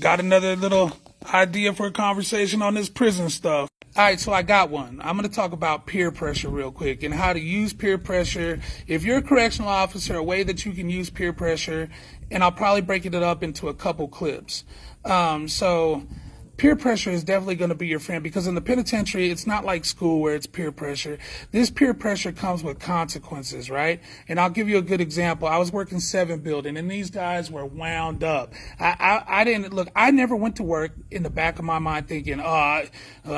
Got another little idea for a conversation on this prison stuff. All right, so I got one. I'm going to talk about peer pressure real quick and how to use peer pressure. If you're a correctional officer, a way that you can use peer pressure, and I'll probably break it up into a couple clips. So peer pressure is definitely going to be your friend, because in the penitentiary, it's not like school where it's peer pressure. This peer pressure comes with consequences, right? And I'll give you a good example. I was working 7 building, and these guys were wound up. I never went to work in the back of my mind thinking,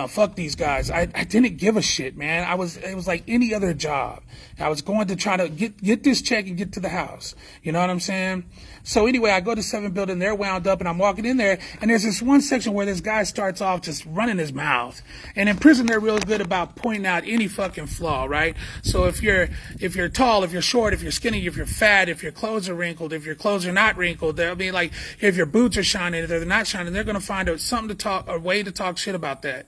fuck these guys. I didn't give a shit, man. it was like any other job. I was going to try to get this check and get to the house. You know what I'm saying? So anyway, I go to 7 building, they're wound up, and I'm walking in there, and there's this one section where this guy starts off just running his mouth. And in prison, they're real good about pointing out any fucking flaw, right? So if you're tall, if you're short, if you're skinny, if you're fat, if your clothes are wrinkled, if your clothes are not wrinkled, they'll be like, if your boots are shining, if they're not shining, they're gonna find a way to talk shit about that.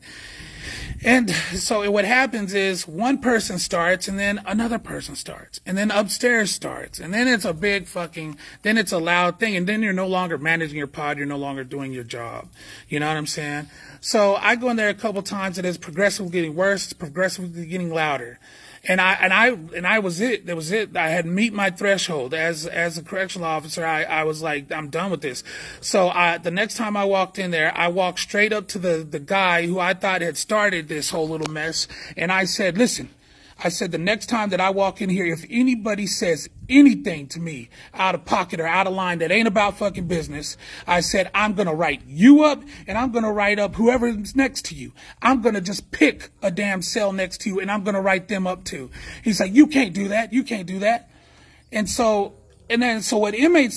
And so what happens is one person starts, and then another person starts, and then upstairs starts, and then it's a big then it's a loud thing, and then you're no longer managing your pod, you're no longer doing your job. You know what I'm saying? So I go in there a couple times, and it's progressively getting worse, it's progressively getting louder. And I was it. That was it. I had meet my threshold as a correctional officer. I was like, I'm done with this. So the next time I walked in there, I walked straight up to the guy who I thought had started this whole little mess. And I said, listen, the next time that I walk in here, if anybody says anything to me out of pocket or out of line that ain't about fucking business, I said, I'm going to write you up, and I'm going to write up whoever's next to you. I'm going to just pick a damn cell next to you, and I'm going to write them up too. He's like, you can't do that. You can't do that. And so what inmates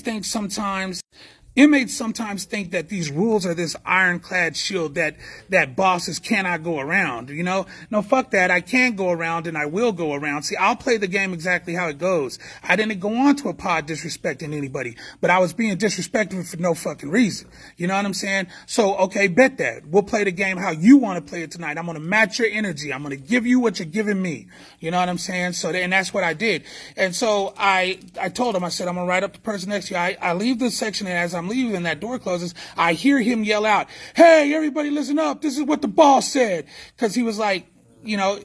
sometimes think that these rules are this ironclad shield that bosses cannot go around, you know? No, fuck that. I can go around, and I will go around. See, I'll play the game exactly how it goes. I didn't go on to a pod disrespecting anybody, but I was being disrespectful for no fucking reason. You know what I'm saying? So, okay, bet that. We'll play the game how you want to play it tonight. I'm going to match your energy. I'm going to give you what you're giving me. You know what I'm saying? So, and that's what I did. And so I told him, I said, I'm going to write up the person next to you. I leave this section, and as I'm leaving and that door closes, I hear him yell out, hey, everybody listen up. This is what the boss said. Because he was like, you know,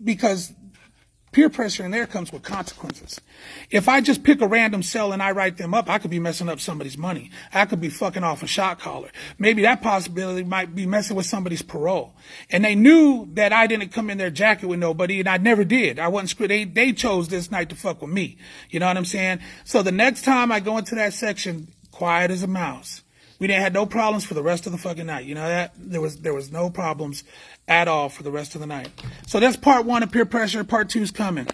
because peer pressure in there comes with consequences. If I just pick a random cell and I write them up, I could be messing up somebody's money. I could be fucking off a shot caller. Maybe that possibility might be messing with somebody's parole. And they knew that I didn't come in their jacket with nobody, and I never did. I wasn't screwed. They chose this night to fuck with me. You know what I'm saying? So the next time I go into that section, quiet as a mouse. We didn't have no problems for the rest of the fucking night. You know that? There was no problems at all for the rest of the night. So that's part 1 of peer pressure. Part 2 is coming.